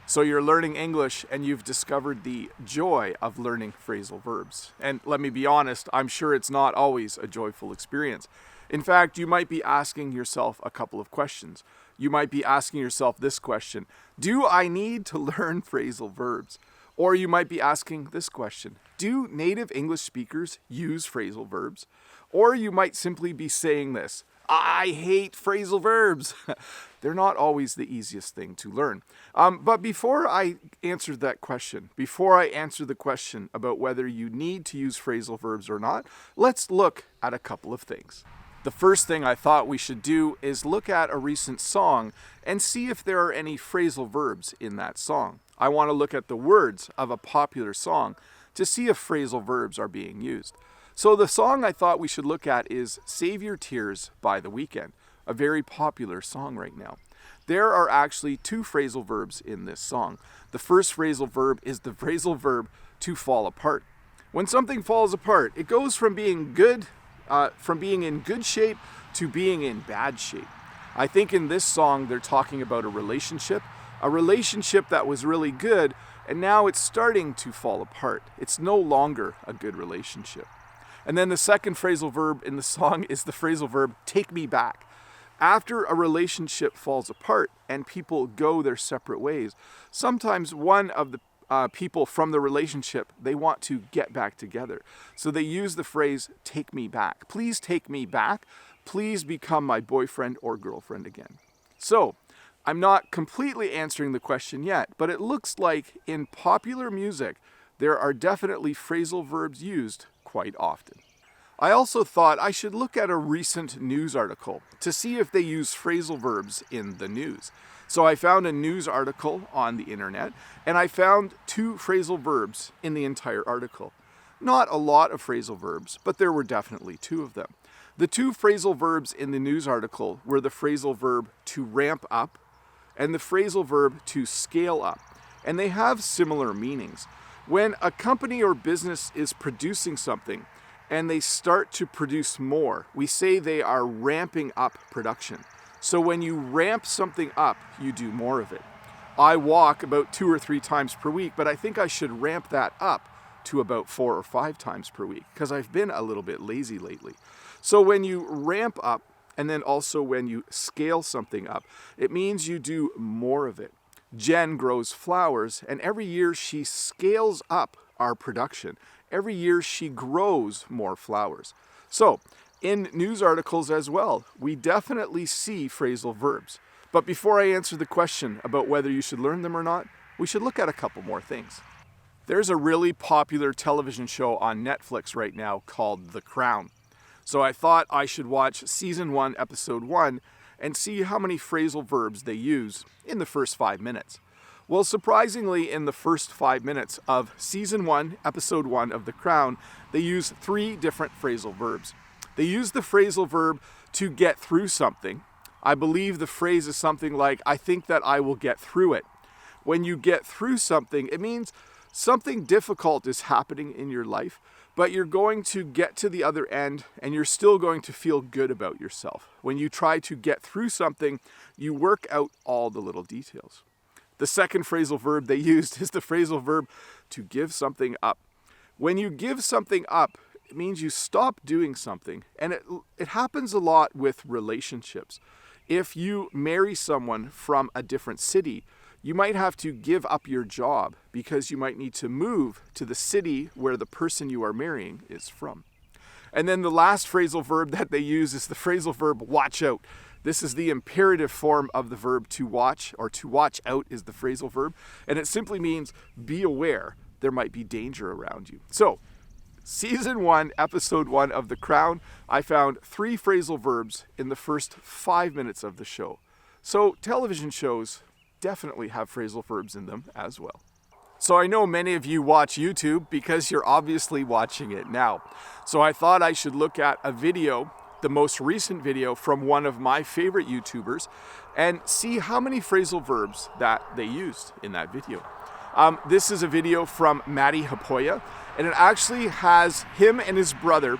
So you're learning English and you've discovered the joy of learning phrasal verbs. And let me be honest, I'm sure it's not always a joyful experience. In fact, you might be asking yourself a couple of questions. You might be asking yourself this question: do I need to learn phrasal verbs? Or you might be asking this question: do native English speakers use phrasal verbs? Or you might simply be saying this: I hate phrasal verbs. They're not always the easiest thing to learn. But before I answer that question, before I answer the question about whether you need to use phrasal verbs or not, let's look at a couple of things. The first thing I thought we should do is look at a recent song and see if there are any phrasal verbs in that song. I want to look at the words of a popular song to see if phrasal verbs are being used. So the song I thought we should look at is Save Your Tears by The Weeknd, a very popular song right now. There are actually two phrasal verbs in this song. The first phrasal verb is the phrasal verb to fall apart. When something falls apart, it goes from being in good shape to being in bad shape. I think in this song they're talking about a relationship that was really good, and now it's starting to fall apart. It's no longer a good relationship. And then the second phrasal verb in the song is the phrasal verb take me back. After a relationship falls apart and people go their separate ways, sometimes one of the people from the relationship, they want to get back together. So they use the phrase take me back. Please take me back. Please become my boyfriend or girlfriend again. So I'm not completely answering the question yet, but it looks like in popular music, there are definitely phrasal verbs used quite often. I also thought I should look at a recent news article to see if they use phrasal verbs in the news. So I found a news article on the internet, and I found two phrasal verbs in the entire article. Not a lot of phrasal verbs, but there were definitely two of them. The two phrasal verbs in the news article were the phrasal verb to ramp up and the phrasal verb to scale up, and they have similar meanings. When a company or business is producing something and they start to produce more, we say they are ramping up production. So when you ramp something up, you do more of it. I walk about 2 or 3 times per week, but I think I should ramp that up to about 4 or 5 times per week because I've been a little bit lazy lately. So when you ramp up and then also when you scale something up, it means you do more of it. Jen grows flowers, and every year she scales up our production. Every year she grows more flowers. So in news articles as well, we definitely see phrasal verbs. But before I answer the question about whether you should learn them or not, we should look at a couple more things. There's a really popular television show on Netflix right now called The Crown. So I thought I should watch season 1, episode 1, and see how many phrasal verbs they use in the first 5 minutes. Well, surprisingly, in the first 5 minutes of season 1, episode 1 of The Crown, they use 3 different phrasal verbs. They use the phrasal verb to get through something. I believe the phrase is something like, I think that I will get through it. When you get through something, it means something difficult is happening in your life, but you're going to get to the other end and you're still going to feel good about yourself. When you try to get through something, you work out all the little details. The second phrasal verb they used is the phrasal verb to give something up. When you give something up, it means you stop doing something. And it happens a lot with relationships. If you marry someone from a different city, you might have to give up your job because you might need to move to the city where the person you are marrying is from. And then the last phrasal verb that they use is the phrasal verb watch out. This is the imperative form of the verb to watch, or to watch out is the phrasal verb. And it simply means be aware there might be danger around you. So, season 1, episode 1 of The Crown, I found 3 phrasal verbs in the first 5 minutes of the show. So, television shows definitely have phrasal verbs in them as well. So I know many of you watch YouTube because you're obviously watching it now. So I thought I should look at a video, the most recent video from one of my favorite YouTubers, and see how many phrasal verbs that they used in that video. This is a video from Matty Hapoya, and it actually has him and his brother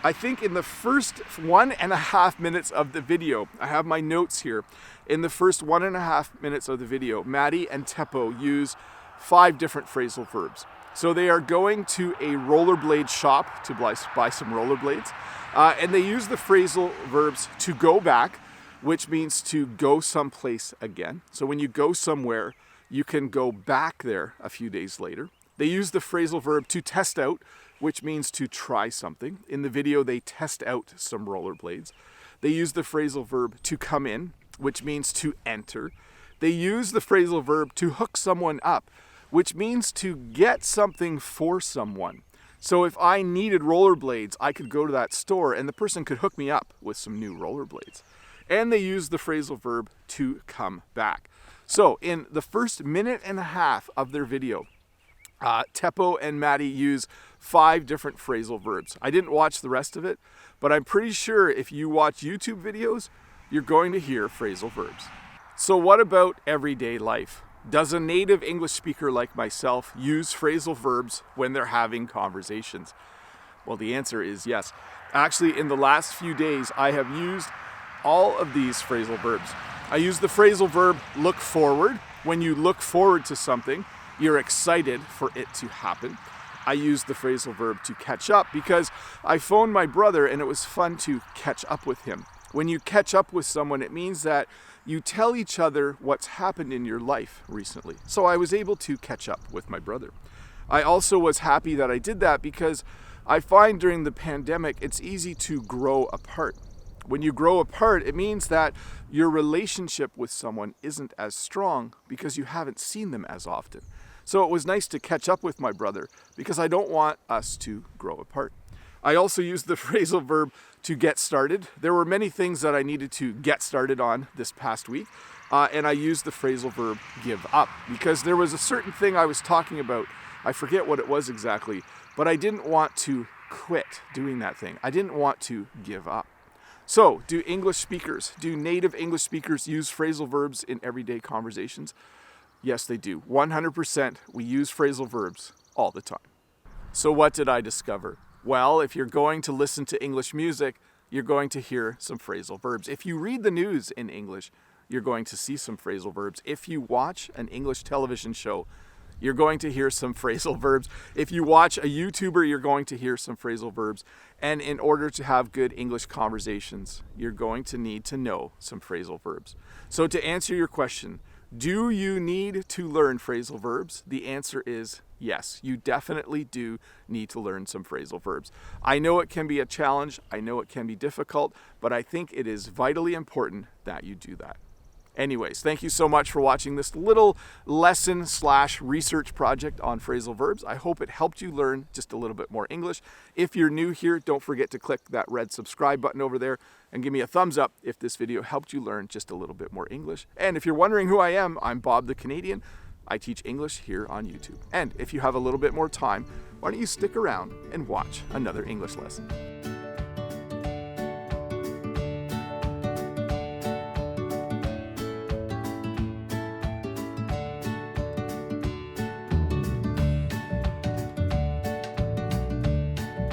I think in the first 1.5 minutes of the video, I have my notes here. In the first 1.5 minutes of the video, Maddie and Teppo use 5 different phrasal verbs. So they are going to a rollerblade shop to buy some rollerblades, and they use the phrasal verbs to go back, which means to go someplace again. So when you go somewhere, you can go back there a few days later. They use the phrasal verb to test out, which means to try something. In the video, they test out some rollerblades. They use the phrasal verb to come in, which means to enter. They use the phrasal verb to hook someone up, which means to get something for someone. So if I needed rollerblades, I could go to that store and the person could hook me up with some new rollerblades. And they use the phrasal verb to come back. So in the first 1.5 minutes of their video, Teppo and Maddie use 5 different phrasal verbs. I didn't watch the rest of it, but I'm pretty sure if you watch YouTube videos, you're going to hear phrasal verbs. So what about everyday life? Does a native English speaker like myself use phrasal verbs when they're having conversations? Well, the answer is yes. Actually, in the last few days, I have used all of these phrasal verbs. I use the phrasal verb look forward. When you look forward to something, you're excited for it to happen. I use the phrasal verb to catch up because I phoned my brother and it was fun to catch up with him. When you catch up with someone, it means that you tell each other what's happened in your life recently. So I was able to catch up with my brother. I also was happy that I did that because I find during the pandemic, it's easy to grow apart. When you grow apart, it means that your relationship with someone isn't as strong because you haven't seen them as often. So it was nice to catch up with my brother because I don't want us to grow apart. I also used the phrasal verb to get started. There were many things that I needed to get started on this past week, and I used the phrasal verb give up because there was a certain thing I was talking about. I forget what it was exactly, but I didn't want to quit doing that thing. I didn't want to give up. So, do native English speakers use phrasal verbs in everyday conversations? Yes, they do. 100% we use phrasal verbs all the time. So what did I discover? Well, if you're going to listen to English music, you're going to hear some phrasal verbs. If you read the news in English, you're going to see some phrasal verbs. If you watch an English television show, you're going to hear some phrasal verbs. If you watch a YouTuber, you're going to hear some phrasal verbs. And in order to have good English conversations, you're going to need to know some phrasal verbs. So to answer your question, do you need to learn phrasal verbs? The answer is yes. You definitely do need to learn some phrasal verbs. I know it can be a challenge. I know it can be difficult, but I think it is vitally important that you do that. Anyways, thank you so much for watching this little lesson/research project on phrasal verbs. I hope it helped you learn just a little bit more English. If you're new here, don't forget to click that red subscribe button over there and give me a thumbs up if this video helped you learn just a little bit more English. And if you're wondering who I am, I'm Bob the Canadian. I teach English here on YouTube. And if you have a little bit more time, why don't you stick around and watch another English lesson?